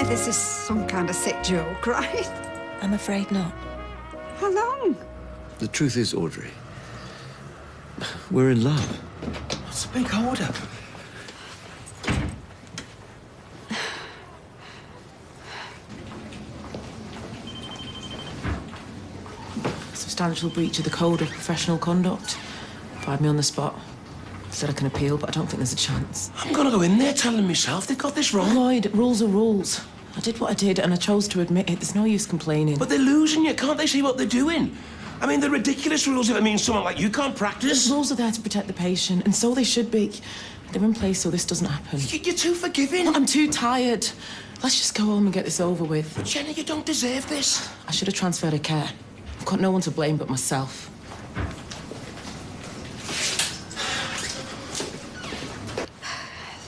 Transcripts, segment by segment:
this is some kind of sick joke, right? I'm afraid not. How long? The truth is, Audrey, we're in love. What's a big hold-up? Substantial breach of the code of professional conduct. Fired me on the spot. Said I can appeal, but I don't think there's a chance. I'm gonna go in there telling myself they've got this wrong. Lloyd, rules are rules. I did what I did, and I chose to admit it. There's no use complaining. But they're losing you. Can't they see what they're doing? I mean, they're ridiculous rules if it means someone like you can't practice. The rules are there to protect the patient, and so they should be. They're in place so this doesn't happen. You're too forgiving. I'm too tired. Let's just go home and get this over with. But Jenny, you don't deserve this. I should have transferred her care. I've got no one to blame but myself.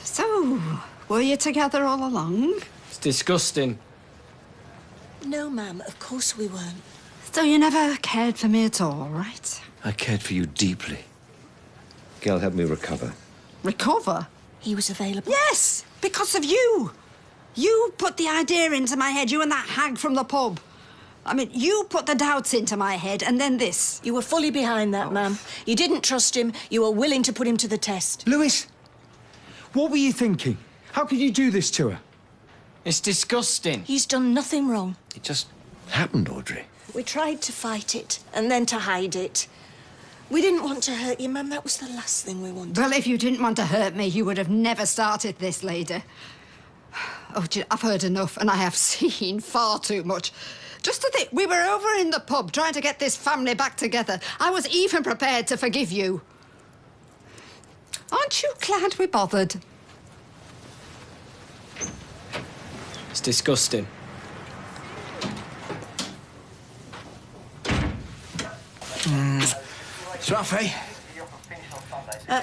So, were you together all along? It's disgusting. No, ma'am, of course we weren't. So you never cared for me at all, right? I cared for you deeply. Gail helped me recover. Recover? He was available? Yes, because of you. You put the idea into my head, you and that hag from the pub. I mean, you put the doubts into my head, and then this. You were fully behind that, ma'am. You didn't trust him. You were willing to put him to the test. Lewis, what were you thinking? How could you do this to her? It's disgusting. He's done nothing wrong. It just happened, Audrey. We tried to fight it, and then to hide it. We didn't want to hurt you, ma'am. That was the last thing we wanted. Well, if you didn't want to hurt me, you would have never started this, lady. Oh, I've heard enough, and I have seen far too much. Just to think, we were over in the pub trying to get this family back together. I was even prepared to forgive you. Aren't you glad we bothered? It's disgusting. So, Faye?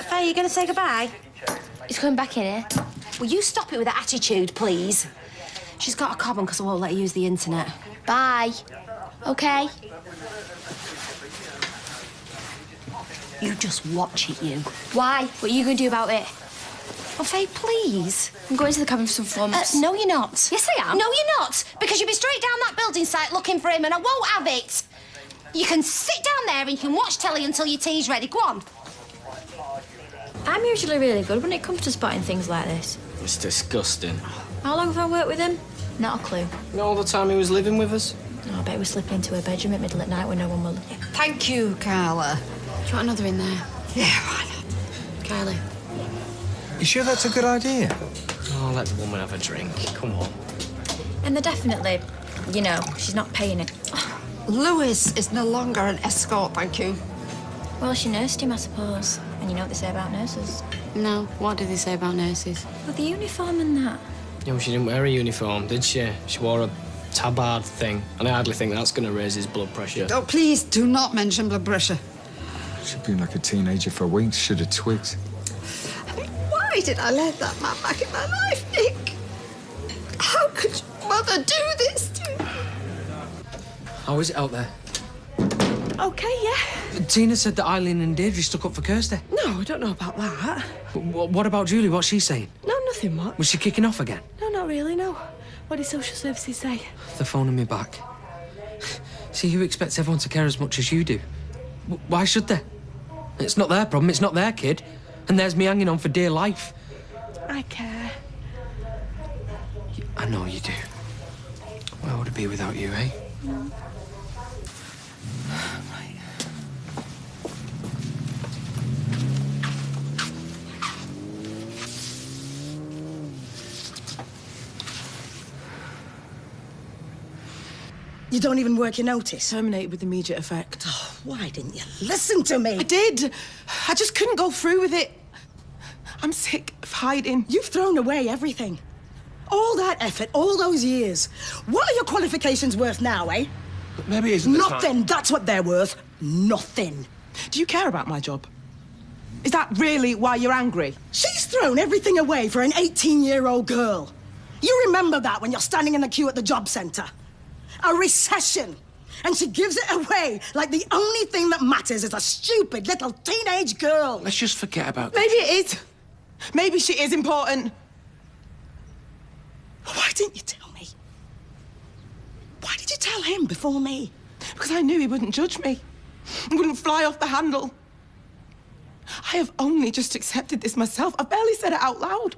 Faye, you going to say goodbye? He's coming back in here. Will you stop it with that attitude, please? She's got a carbon because I won't let her use the internet. Bye. OK? You just watch it, you. Why? What are you going to do about it? Oh, Faye, please. I'm going to the cabin for some forms. No, you're not. Yes, I am. No, you're not. Because you'll be straight down that building site looking for him and I won't have it. You can sit down there and you can watch telly until your tea's ready. Go on. I'm usually really good when it comes to spotting things like this. It's disgusting. How long have I worked with him? Not a clue. You know all the time he was living with us? Oh, I bet we slipping into her bedroom at middle at night when no one will. Thank you, Carla. Do you want another in there? Yeah, why not? Kylie. You sure that's a good idea? Oh, let the woman have a drink. Come on. And they're definitely, you know, she's not paying it. Lewis is no longer an escort, thank you. Well, she nursed him, I suppose. And you know what they say about nurses? No, what did they say about nurses? With the uniform and that. You know, she didn't wear a uniform, did she? She wore a tabard thing, and I hardly think that's going to raise his blood pressure. Oh, please do not mention blood pressure. She'd been like a teenager for weeks. Should have twigged. I mean, why did I let that man back in my life, Nick? How could your mother do this to me? How is it out there? OK, yeah. Tina said that Eileen and Deirdre stuck up for Kirsty. No, I don't know about that. What about Julie? What's she saying? No, nothing much. Was she kicking off again? No, not really, no. What did social services say? They're phoning me back. See, who expects everyone to care as much as you do? Why should they? It's not their problem, it's not their kid. And there's me hanging on for dear life. I care. I know you do. Where would it be without you, eh? No. You don't even work your notice? Terminate with immediate effect. Oh, why didn't you listen to me? I did. I just couldn't go through with it. I'm sick of hiding. You've thrown away everything. All that effort, all those years. What are your qualifications worth now, eh? But maybe it isn't the time. Nothing. That's what they're worth. Nothing. Do you care about my job? Is that really why you're angry? She's thrown everything away for an 18-year-old girl. You remember that when you're standing in the queue at the job centre? A recession. And she gives it away like the only thing that matters is a stupid little teenage girl. Let's just forget about Maybe it is. Maybe she is important. Why didn't you tell me? Why did you tell him before me? Because I knew he wouldn't judge me. He wouldn't fly off the handle. I have only just accepted this myself. I barely said it out loud.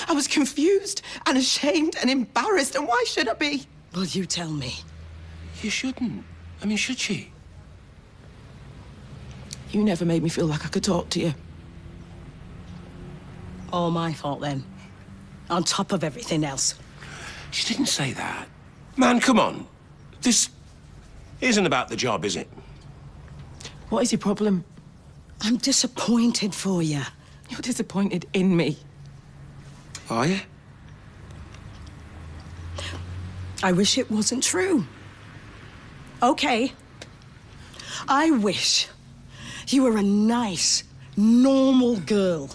I was confused and ashamed and embarrassed, and why should I be? Well, you tell me. You shouldn't. I mean, should she? You never made me feel like I could talk to you. All my fault, then. On top of everything else. She didn't say that. Man, come on. This isn't about the job, is it? What is your problem? I'm disappointed for you. You're disappointed in me. Are you? I wish it wasn't true. Okay. I wish you were a nice, normal girl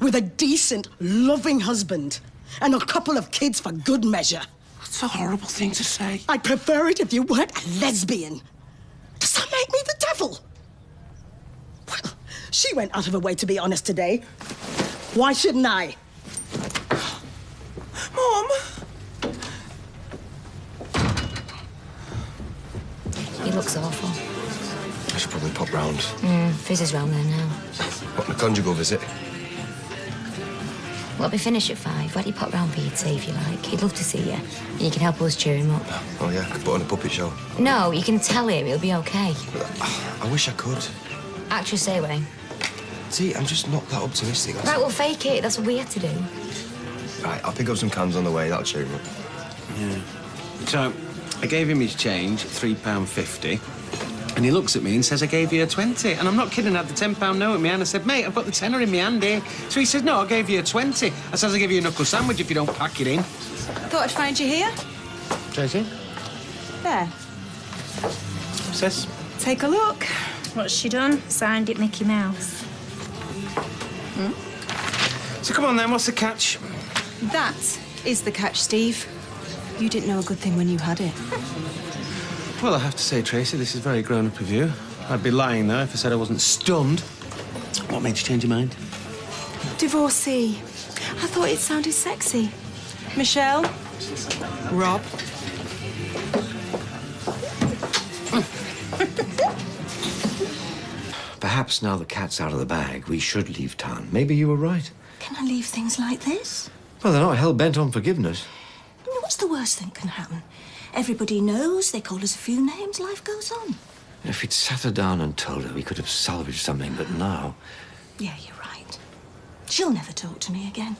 with a decent, loving husband and a couple of kids for good measure. That's a horrible thing to say. I'd prefer it if you weren't a lesbian. Does that make me the devil? Well, she went out of her way to be honest today. Why shouldn't I? Mom! He looks awful. I should probably pop round. Fizz is round there now. What, a conjugal visit? Well, we finish at 5. Why don't you pop round for your tea if you like? He'd love to see you. And you can help us cheer him up. Oh, yeah, I could put on a puppet show. No, you can tell him he'll be okay. I wish I could. Actress, stay away. See, I'm just not that optimistic. Right, we'll fake it. That's what we had to do. Right, I'll pick up some cans on the way. That'll cheer him up. Yeah. So, I gave him his change, £3.50. And he looks at me and says, I gave you a 20. And I'm not kidding, I had the £10 note in my hand. I said, mate, I've got the tenner in my hand here. So he said, no, I gave you a 20. I says, I'll give you a knuckle sandwich if you don't pack it in. Thought I'd find you here. Tracy? There. Sis? Take a look. What's she done? Signed it Mickey Mouse. So come on then, what's the catch? That is the catch, Steve. You didn't know a good thing when you had it. Well, I have to say, Tracy, this is very grown-up of you. I'd be lying, though, if I said I wasn't stunned. What made you change your mind? Divorcee. I thought it sounded sexy. Michelle? Rob? Perhaps now the cat's out of the bag, we should leave town. Maybe you were right. Can I leave things like this? Well, they're not hell-bent on forgiveness. I mean, what's the worst that can happen? Everybody knows, they call us a few names, life goes on. If we'd sat her down and told her, we could have salvaged something, but now... Yeah, you're right. She'll never talk to me again.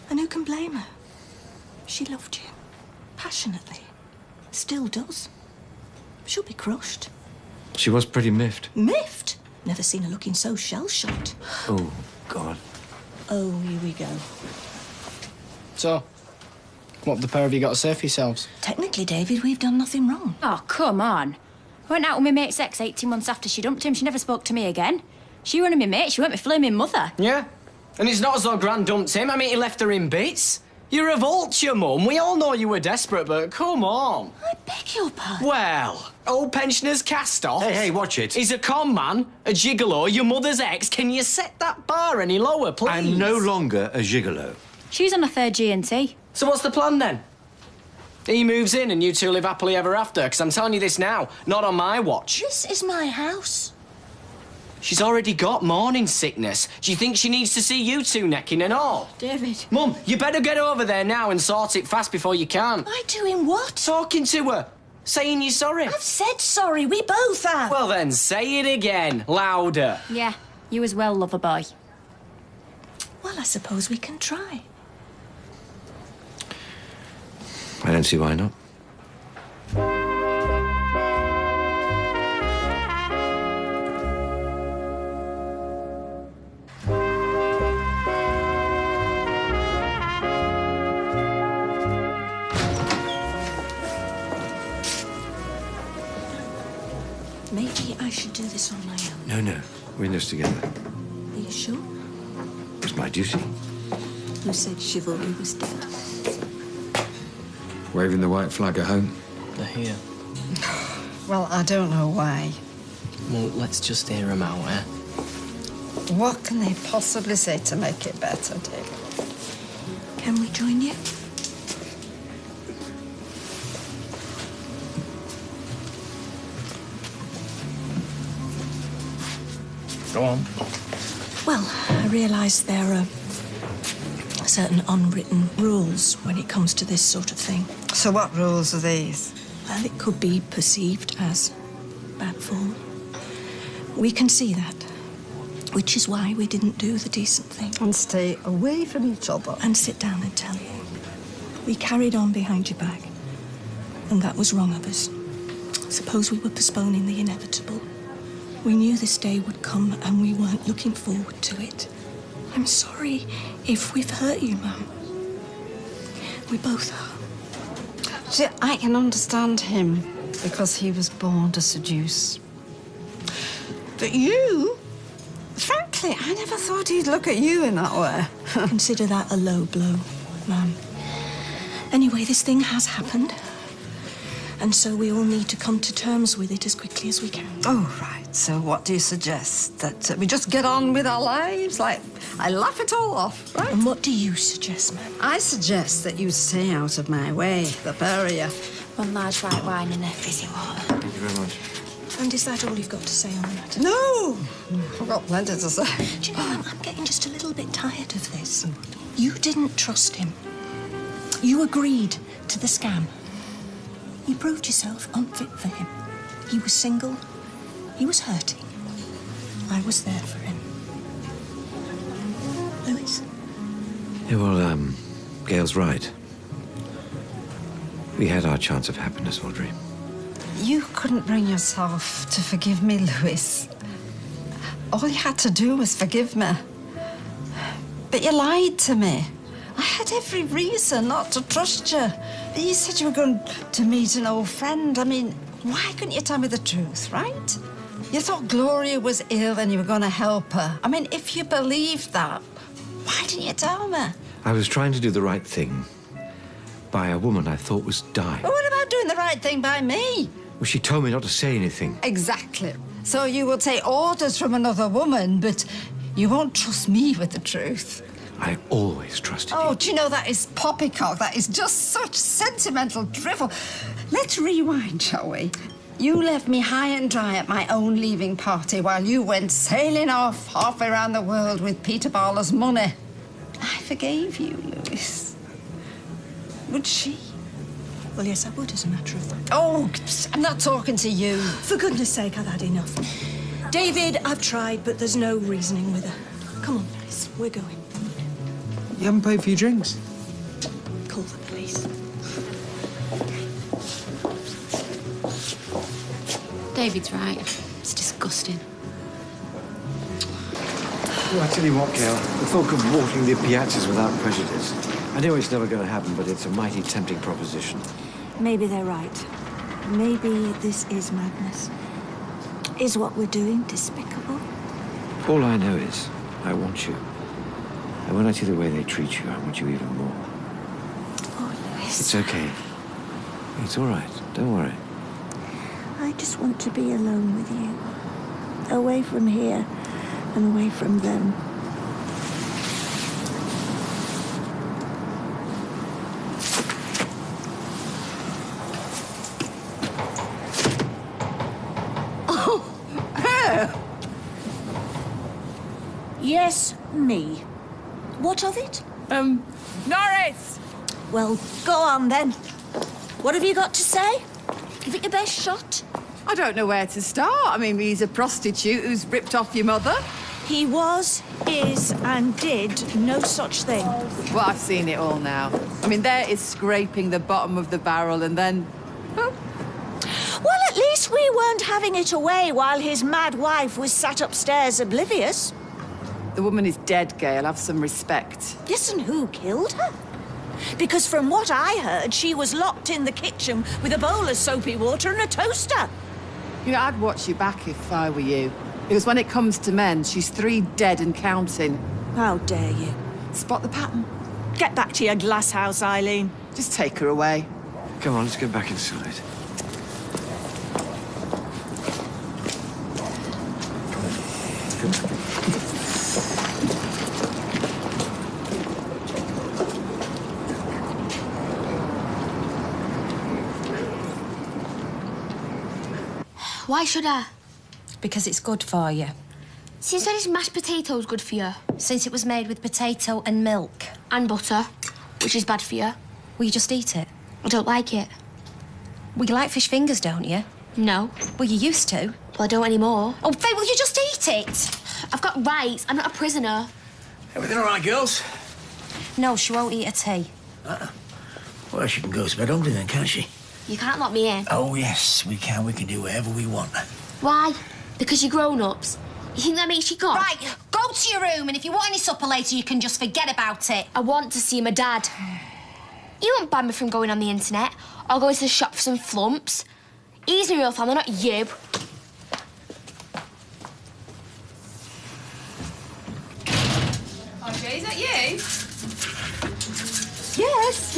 And who can blame her? She loved you. Passionately. Still does. She'll be crushed. She was pretty miffed. Miffed? Never seen her looking so shell-shocked. Oh, God. Oh, here we go. So, what have the pair of you got to say for yourselves? Technically, David, we've done nothing wrong. Oh, come on. I went out with my mate's ex 18 months after she dumped him. She never spoke to me again. She weren't my mate, she weren't my flaming mother. Yeah. And it's not as though Gran dumped him. I mean, he left her in bits. You're a vulture, Mum. We all know you were desperate, but come on. I beg your pardon. Well, old pensioners cast off. Hey, watch it. He's a con man, a gigolo, your mother's ex. Can you set that bar any lower, please? I'm no longer a gigolo. She's on a third G&T. So what's the plan, then? He moves in and you two live happily ever after, because I'm telling you this now, not on my watch. This is my house. She's already got morning sickness. Do you think she needs to see you two necking and all? David. Mum, you better get over there now and sort it fast before you can. Am I doing what? Talking to her. Saying you're sorry. I've said sorry. We both have. Well then, say it again. Louder. Yeah, you as well, lover boy. Well, I suppose we can try. I don't see why not. Maybe I should do this on my own. No. We're in this together. Are you sure? It's my duty. Who said chivalry was dead? Waving the white flag at home. They're here. Well, I don't know why. Well, let's just hear them out, eh? What can they possibly say to make it better, David? Can we join you? Go on. Well, I realise there are certain unwritten rules when it comes to this sort of thing. So what rules are these? Well, it could be perceived as bad form. We can see that, which is why we didn't do the decent thing. And stay away from each other. And sit down and tell you. We carried on behind your back, and that was wrong of us. Suppose we were postponing the inevitable. We knew this day would come, and we weren't looking forward to it. I'm sorry if we've hurt you, Mum. We both are. See, I can understand him because he was born to seduce. But you, frankly, I never thought he'd look at you in that way. Consider that a low blow, Mum. Anyway, this thing has happened. And so we all need to come to terms with it as quickly as we can. Oh, right. So what do you suggest? That we just get on with our lives? Like, I laugh it all off, right? And what do you suggest, Ma'am? I suggest that you stay out of my way, the barrier. One large white wine and a fizzy water. Thank you very much. And is that all you've got to say on the matter? No! I've got plenty to say. Do you know, Mum, I'm getting just a little bit tired of this. You didn't trust him. You agreed to the scam. You proved yourself unfit for him. He was single. He was hurting. I was there for him. Louis? Yeah, well, Gail's right. We had our chance of happiness, Audrey. You couldn't bring yourself to forgive me, Louis. All you had to do was forgive me. But you lied to me. I had every reason not to trust you. You said you were going to meet an old friend. I mean, why couldn't you tell me the truth, right? You thought Gloria was ill and you were going to help her. I mean, if you believed that, why didn't you tell me? I was trying to do the right thing by a woman I thought was dying. But what about doing the right thing by me? Well, she told me not to say anything. Exactly. So you will take orders from another woman, but you won't trust me with the truth. I always trusted you. Oh, do you know, that is poppycock. That is just such sentimental drivel. Let's rewind, shall we? You left me high and dry at my own leaving party while you went sailing off halfway around the world with Peter Barlow's money. I forgave you, Louis. Would she? Well, yes, I would, as a matter of fact. Oh, I'm not talking to you. For goodness sake, I've had enough. David, I've tried, but there's no reasoning with her. Come on, Louis, we're going. You haven't paid for your drinks. Call the police. David's right. It's disgusting. Well, I tell you what, Gail, the thought of walking the piazzas without prejudice. I know it's never going to happen, but it's a mighty tempting proposition. Maybe they're right. Maybe this is madness. Is what we're doing despicable? All I know is I want you. And when I see the way they treat you, I want you even more. Oh, Louis. It's okay. It's all right. Don't worry. I just want to be alone with you. Away from here and away from them. Yes, me. What of it? Norris! Well, go on then. What have you got to say? Give it your best shot. I don't know where to start. I mean, he's a prostitute who's ripped off your mother. He was, is, and did no such thing. Well, I've seen it all now. I mean, there is scraping the bottom of the barrel and then... Oh. Well, at least we weren't having it away while his mad wife was sat upstairs oblivious. The woman is dead, Gail. Have some respect. Yes, and who killed her? Because from what I heard, she was locked in the kitchen with a bowl of soapy water and a toaster. You know, I'd watch your back if I were you. Because when it comes to men, she's 3 dead and counting. How dare you? Spot the pattern. Get back to your glass house, Eileen. Just take her away. Come on, let's get back inside. Why should I? Because it's good for you. Since when is mashed potatoes good for you? Since it was made with potato and milk. And butter, which is bad for you. Will you just eat it? I don't like it. Well, you like fish fingers, don't you? No. Well, you used to. Well, I don't anymore. Oh, Faye, will you just eat it? I've got rights. I'm not a prisoner. Everything all right, girls? No, she won't eat a tea. Well, she can go to bed hungry then, can't she? You can't lock me in. Oh, yes, we can. We can do whatever we want. Why? Because you're grown-ups. You think that makes you God? Right, go to your room, and if you want any supper later, you can just forget about it. I want to see my dad. You won't ban me from going on the internet or going to the shop for some flumps. He's my real family, not you. Andre, is that you? Yes.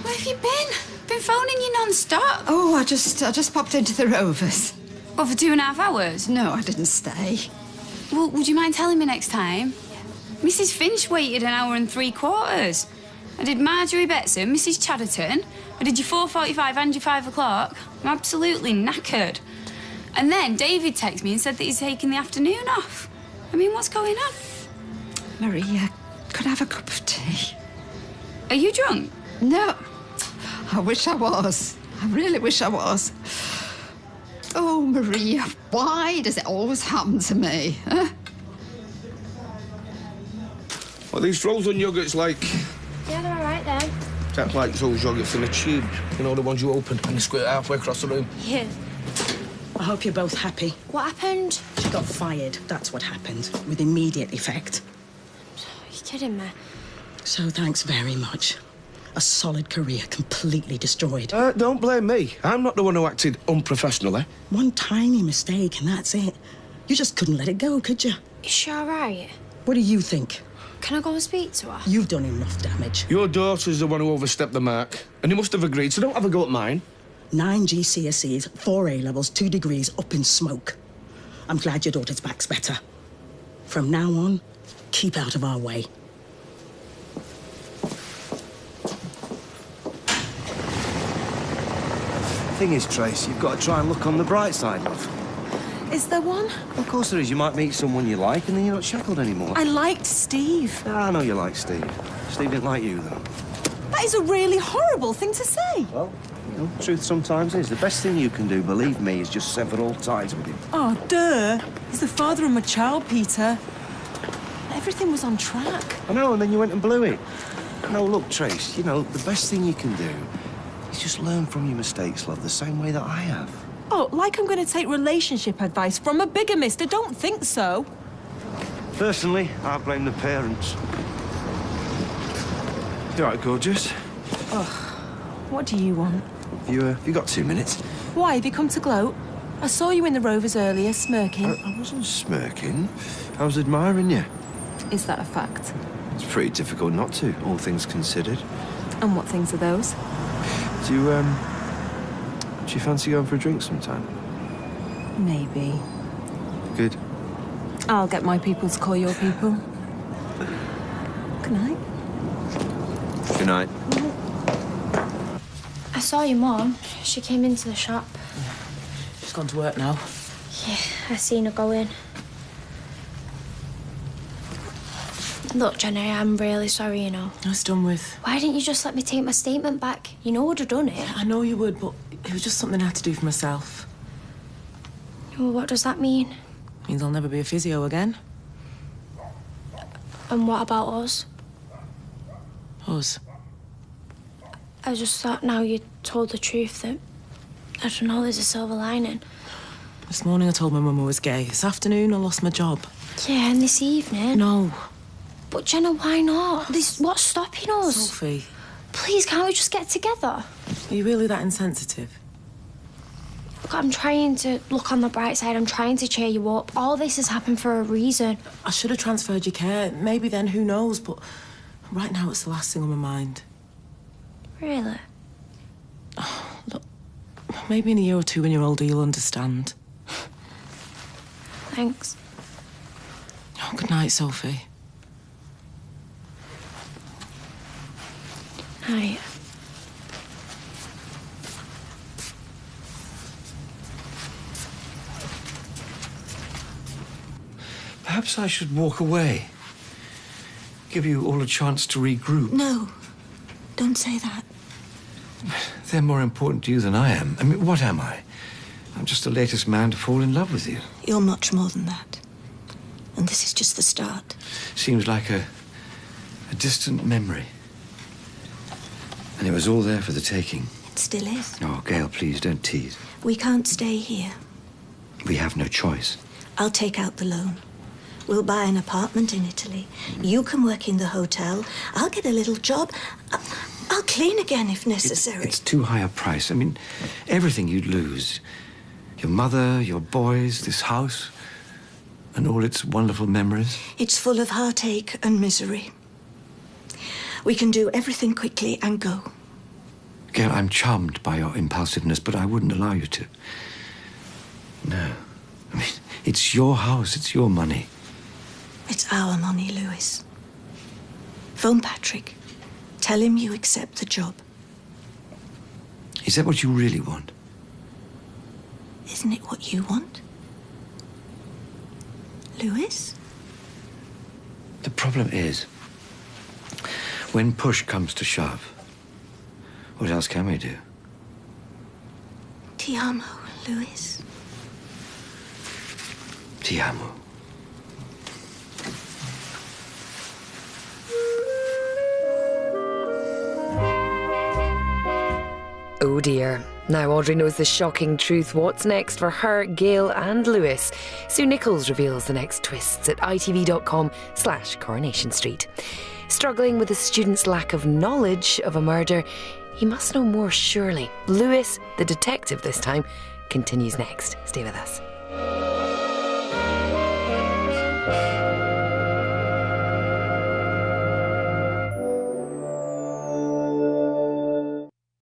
Where have you been? Been phoning you non-stop. Oh, I just popped into the Rovers. What, for 2.5 hours? No, I didn't stay. Well, would you mind telling me next time? Mrs. Finch waited 1 hour and 3/4. I did Marjorie Betson, Mrs. Chatterton. I did your 4:45 and your 5 o'clock. I'm absolutely knackered. And then David texted me and said that he's taking the afternoon off. I mean, what's going on? Maria, could I have a cup of tea? Are you drunk? No. I wish I was. I really wish I was. Oh, Maria, why does it always happen to me? Huh? What are these frozen yogurts like? Yeah, they're all right then. That's like those yogurts in a tube. You know, the ones you open and you squirt halfway across the room. Yeah. I hope you're both happy. What happened? She got fired. That's what happened, with immediate effect. You're kidding me. So thanks very much. A solid career completely destroyed. Don't blame me. I'm not the one who acted unprofessionally. One tiny mistake and that's it. You just couldn't let it go, could you? Is she all right? What do you think? Can I go and speak to her? You've done enough damage. Your daughter's the one who overstepped the mark, and you must have agreed, so don't have a go at mine. 9 GCSEs, 4 A-levels, 2 degrees, up in smoke. I'm glad your daughter's back's better. From now on, keep out of our way. Thing is, Trace, you've got to try and look on the bright side, love. Is there one? Of course there is. You might meet someone you like, and then you're not shackled anymore. I liked Steve. I know you like Steve. Steve didn't like you, though. That is a really horrible thing to say. Well, you know, truth sometimes is. The best thing you can do, believe me, is just sever all ties with him. Oh, duh. He's the father of my child, Peter. Everything was on track. I know, and then you went and blew it. No, look, Trace, you know, the best thing you can do is just learn from your mistakes, love, the same way that I have. Oh, like I'm going to take relationship advice from a bigamist. I don't think so. Personally, I blame the parents. You all right, gorgeous? Oh, what do you want? You got 2 minutes? Why, have you come to gloat? I saw you in the Rovers earlier, smirking. I wasn't smirking. I was admiring you. Is that a fact? It's pretty difficult not to, all things considered. And what things are those? Do you fancy going for a drink sometime? Maybe. Good. I'll get my people to call your people. Good night. Good night. I saw your mum. She came into the shop. She's gone to work now. Yeah, I seen her go in. Look, Jenny, I'm really sorry, you know. It's done with. Why didn't you just let me take my statement back? You know I would have done it. I know you would, but it was just something I had to do for myself. Well, what does that mean? Means I'll never be a physio again. And what about us? Us. I just thought now you told the truth that, I don't know, there's a silver lining. This morning I told my mum I was gay. This afternoon I lost my job. Yeah, and this evening? No. But Jenna, why not? What's stopping us? Sophie. Please, can't we just get together? Are you really that insensitive? Look, I'm trying to look on the bright side. I'm trying to cheer you up. All this has happened for a reason. I should have transferred your care. Maybe then, who knows? But right now it's the last thing on my mind. Really? Oh, look, maybe in a year or two when you're older you'll understand. Thanks. Oh, good night, Sophie. Night. Perhaps I should walk away. Give you all a chance to regroup. No, don't say that. They're more important to you than I am. I mean, what am I? I'm just the latest man to fall in love with you. You're much more than that. And this is just the start. Seems like a distant memory. And it was all there for the taking. It still is. Oh, Gail, please, don't tease. We can't stay here. We have no choice. I'll take out the loan. We'll buy an apartment in Italy. You can work in the hotel. I'll get a little job. I'll clean again if necessary. It's too high a price. I mean, everything you'd lose. Your mother, your boys, this house, and all its wonderful memories. It's full of heartache and misery. We can do everything quickly and go. Gail, I'm charmed by your impulsiveness, but I wouldn't allow you to. No. I mean, it's your house, it's your money. It's our money, Lewis. Phone Patrick. Tell him you accept the job. Is that what you really want? Isn't it what you want? Lewis? The problem is, when push comes to shove, what else can we do? Ti amo, Lewis. Ti amo. Oh dear. Now Audrey knows the shocking truth. What's next for her, Gail and Lewis? Sue Nichols reveals the next twists at itv.com/Coronation Street. Struggling with a student's lack of knowledge of a murder, he must know more surely. Lewis, the detective this time, continues next. Stay with us.